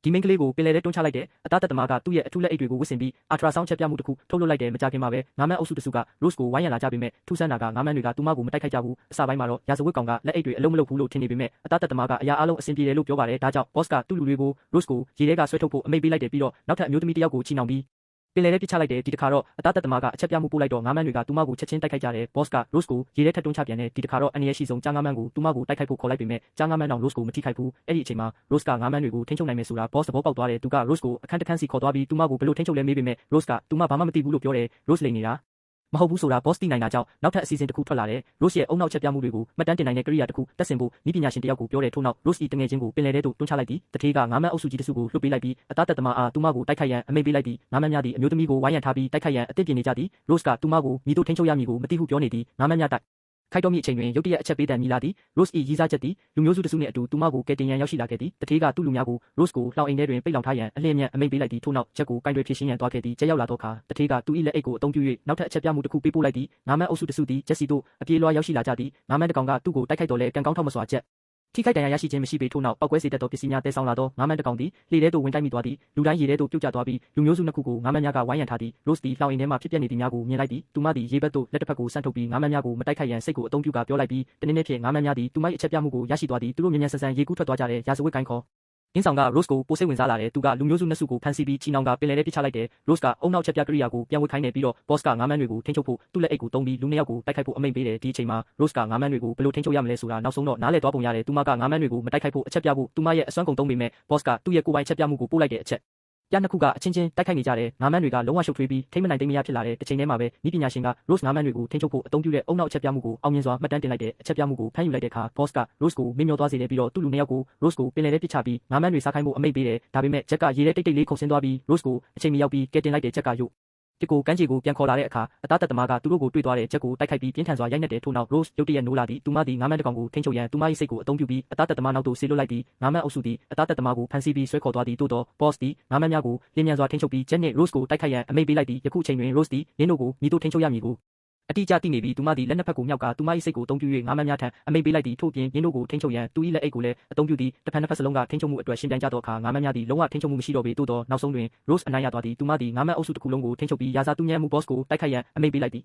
ဒီမိန်းကလေးကိုပင်လယ်ထဲတွန်းချလိုက်တဲ့အသားသက်သမားကသူ့ရဲ့အထူးလက်အိတ်တွေကိုဝတ်ဆင်ပြီးအာထရာဆောင်းချက်ပြမှုတစ်ခုထုတ်လွှတ်လိုက်တဲ့မကြခင်မှာပဲငါးမန်းအုပ်စုတစုက Rose ကိုဝိုင်းရံလာကြပေမဲ့ထူးဆန်းတာကငါးမန်းတွေကသူမကိုမတိုက်ခိုက်ကြဘူးအစပိုင်းမှာတော့ရာဇဝတ်ကောင်ကလက်အိတ်တွေအလုံးမလုံးဘူးလို့ထင်နေပေမဲ့အသားသက်သမားကအရာအလုံးအဆင်ပြေတယ်လို့ပြောပါတယ်ဒါကြောင့် boss ကသူ့လူတွေကို Rose ကိုရေထဲကဆွဲထုတ်ဖို့အမိန့်ပေးလိုက်တယ်ပြီးတော့နောက်ထပ်အမျိုးသမီးတစ်ယောက်ကိုချီနှောင်ပြီးပင်လယ်ထဲပစ်ချလိုက်တယ်ဒီတစ်ခါတော့အသားသက်သမားကအချက်ပြမှုပို့လိုက်တော့ငါးမန်းတွေကသူမကိုချက်ချင်းတိုက်ခိုက်ကြတယ် boss က Rose ကိုရေထဲထပ်တွန်းချပြန်တယ်ဒီတစ်ခါတော့အန်ရရှိဆုံးကြားငါးမန်းကိုသူမကိုတိုက်ခိုက်ဖို့ခေါ်လိုက်ပေမဲ့ကြားငါးမန်းတောင် Rose ကိုမထိခိုက်ဘူးအဲ့ဒီအချိန်မှာ Rose ကငါးမန်းတွေကိုထိန်းချုပ်နိုင်မယ်ဆိုတာ boss သဘောပေါက်သွားတယ်သူက Rose ကိုအခန်းတစ်ခန်းစီခေါ်သွားပြီးသူမကိုဘယ်လိုထိန်းချုပ်လဲမေးပေမဲ့ Rose ကသူမဘာမှမသိဘူးလို့ပြောတယ် Rose လိန်နေတာမဟုတ်ဘူးဆိုတာ boss သိနိုင်တာကြောင့်နောက်ထပ်အစီအစဉ်တစ်ခုထွက်လာတယ် Rose ရဲ့အုံနောက်ချက်ပြမှုတွေကိုမှတ်တမ်းတင်နိုင်တဲ့ကိရိယာတစ်ခုတက်ဆင်ဖို့နည်းပညာရှင်တစ်ယောက်ကိုပြောတယ်ထို့နောက် Rose ဤတငယ်ချင်းကိုပင်လယ်ထဲသို့တွန်းချလိုက်ပြီးတထေးကငါးမန်းအုပ်စုကြီးတစ်စုကိုလွှတ်ပေးလိုက်ပြီးအသားသက်သမားအားသူမကိုတိုက်ခိုက်ရန်အမိန့်ပေးလိုက်ပြီးငါးမန်းများသည်အမျိုးသမီးကိုဝိုင်းရံထားပြီးတိုက်ခိုက်ရန်အသင့်ပြင်နေကြသည် Rose ကသူမကိုမိတို့ထိန်းချုပ်ရမည်ကိုမသိဟုပြောနေသည်ငါးမန်းများတိုက်ခိုက်တော်မီအချိန်တွင်ရုတ်တရက်အချက်ပေးတန်မြည်လာသည် Rose ၏ရည်စားချက်သည်လူမျိုးစုတစုနှင့်အတူသူမကိုကယ်တင်ရန်ရောက်ရှိလာခဲ့သည်တထေးကသူ့လူများကို Rose ကိုလှောင်အိမ်ထဲတွင်ပိတ်လောင်ထားရန်အလင်းမြန်အမိန့်ပေးလိုက်သည်ထို့နောက်ချက်ကိုကင်တွယ်ဖြည့်ရှင်းရန်သွားခဲ့သည်ချက်ရောက်လာသောအခါတထေးကသူ၏လက်အိတ်ကိုအသုံးပြု၍နောက်ထပ်အချက်ပြမှုတစ်ခုပေးပို့လိုက်သည်ငါးမန်းအုပ်စုတစုသည်ဂျက်စီတို့အပြေးလွှားရောက်ရှိလာကြသည်ငါးမန်းတစ်ကောင်ကသူ့ကိုတိုက်ခိုက်တော်လဲကံကောင်းထောက်မစွာချက်ထိခိုက်ဒဏ်ရာရရှိခြင်းမရှိပေထို့နောက်ပောက်ကွဲစေတတ်သောပစ္စည်းများတဲဆောင်လာသောငါးမန်းတစ်ကောင်သည်လေထဲသို့ဝင်တိုက်မိသွားသည်လူတိုင်းရေထဲသို့ပြုတ်ကျသွားပြီးလူမျိုးစုနှစ်ခုကိုငါးမန်းများကဝိုင်းရံထားသည် Rose သည်လှောင်အိမ်ထဲမှဖြစ်ပျက်နေသည်များကိုမြင်လိုက်သည်သူမသည်ရေဘက်သို့လက်တစ်ဖက်ကိုဆန့်ထုတ်ပြီးငါးမန်းများကိုမတိုက်ခိုက်ရန်စိတ်ကိုအသုံးပြုကာပြောလိုက်ပြီးတနည်းနည်းဖြင့်ငါးမန်းများသည်သူမ၏အချက်ပြမှုကိုရရှိသွားသည်သူတို့မြန်မြန်ဆန်ဆန်ရေကူးထွက်သွားကြတဲ့ရာဇဝတ်ကိုင်းခေါ်အင်းဆောင်က Rose ကိုပိုစိတ်ဝင်စားလာတယ်သူကလူမျိုးစုနှစ်စုကိုဖမ်းဆီးပြီးချီနှောင်ကပင်လယ်ထဲပစ်ချလိုက်တယ် Rose ကအုံနောက်ချက်ပြကိရိယာကိုပြန်ဝတ်ခိုင်းတယ်ပြီးတော့ boss ကငါးမန်းတွေကိုထိန်းချုပ်ဖို့သူ့လက်အိတ်ကိုသုံးပြီးလူနှစ်ယောက်ကိုတိုက်ခိုက်ဖို့အမိန့်ပေးတယ်ဒီအချိန်မှာ Rose ကငါးမန်းတွေကိုဘယ်လိုထိန်းချုပ်ရမလဲဆိုတာနောက်ဆုံးတော့နားလည်သွားပုံရတယ်သူမကငါးမန်းတွေကိုမတိုက်ခိုက်ဖို့အချက်ပြဖို့သူမရဲ့အစွမ်းကုန်သုံးပေမဲ့ boss ကသူ့ရဲ့ကိုယ်ပိုင်ချက်ပြမှုကိုပို့လိုက်တဲ့အချက်ပြနှစ်ခုကအချင်းချင်းတိုက်ခိုက်နေကြတယ်ငါးမန်းတွေကလုံးဝရှုပ်ထွေးပြီးထိမ့်မနိုင်သိမ့်မရဖြစ်လာတယ်တစ်ချိန်တည်းမှာပဲနည်းပညာရှင်က Rose ငါးမန်းတွေကိုထိန်းချုပ်ဖို့အသုံးပြုတဲ့အုံနောက်အချက်ပြမှုကိုအောင်မြင်စွာမှတ်တမ်းတင်လိုက်တဲ့အချက်ပြမှုကိုဖမ်းယူလိုက်တဲ့အခါ boss က Rose ကိုမေ့မျောသွားစေတယ်ပြီးတော့သူ့လူနှစ်ယောက်ကို Rose ကိုပင်လယ်ထဲပစ်ချပြီးငါးမန်းတွေစားခိုင်းဖို့အမိန့်ပေးတယ်ဒါပေမဲ့ဂျက်ကရေထဲတိတ်တိတ်လေးခုန်ဆင်းသွားပြီး Rose ကိုအချိန်မရောက်ပြီးကယ်တင်လိုက်တဲ့ဂျက်ကယို့တစ်ကိုကမ်းခြေကိုပြန်ခေါ်လာတဲ့အခါအသားသက်သမားကသူတို့ကိုတွေ့သွားတဲ့ဂျက်ကိုတိုက်ခိုက်ပြီးပြင်းထန်စွာရိုက်နှက်တဲ့ထို့နောက် Rose ရုတ်တရက်နိုးလာသည်သူမသည်ငါးမန်းတစ်ကောင်ကိုထိန်းချုပ်ရန်သူမ၏စိတ်ကိုအသုံးပြုပြီးအသားသက်သမားနောက်သို့ဆေးလွှတ်လိုက်သည်ငါးမန်းအုပ်စုသည်အသားသက်သမားကိုဖမ်းဆီးပြီးဆွဲခေါ်သွားသည်သို့သော boss သည်ငါးမန်းများကိုလျင်မြန်စွာထိန်းချုပ်ပြီးဂျက်နှင့် Rose ကိုတိုက်ခိုက်ရန်အမိန့်ပေးလိုက်သည်ယခုအချိန်တွင် Rose သည်နင်းတို့ကိုမိတို့ထိန်းချုပ်ရမည်ကိုအတိအကျသိနေပြီးသူမသည်လက်နှစ်ဖက်ကိုမြောက်ကသူမ၏စိတ်ကိုအသုံးပြု၍ငါးမန်းများထံအမိန့်ပေးလိုက်သည်ထို့ပြင်ရင်းတို့ကိုထိန်းချုပ်ရန်သူ၏လက်အိတ်ကိုလည်းအသုံးပြုသည်တစ်ဖက်နှစ်ဖက်စလုံးကထိန်းချုပ်မှုအတွက်ရှင်ပြိုင်ကြသောအခါငါးမန်းများသည်လုံးဝထိန်းချုပ်မှုမရှိတော့ပေသို့သောနောက်ဆုံးတွင် Rose အနိုင်ရသွားသည်သူမသည်ငါးမန်းအုပ်စုတစ်ခုလုံးကိုထိန်းချုပ်ပြီးရာဇာတူးညံ့မှု boss ကိုတိုက်ခိုက်ရန်အမိန့်ပေးလိုက်သည်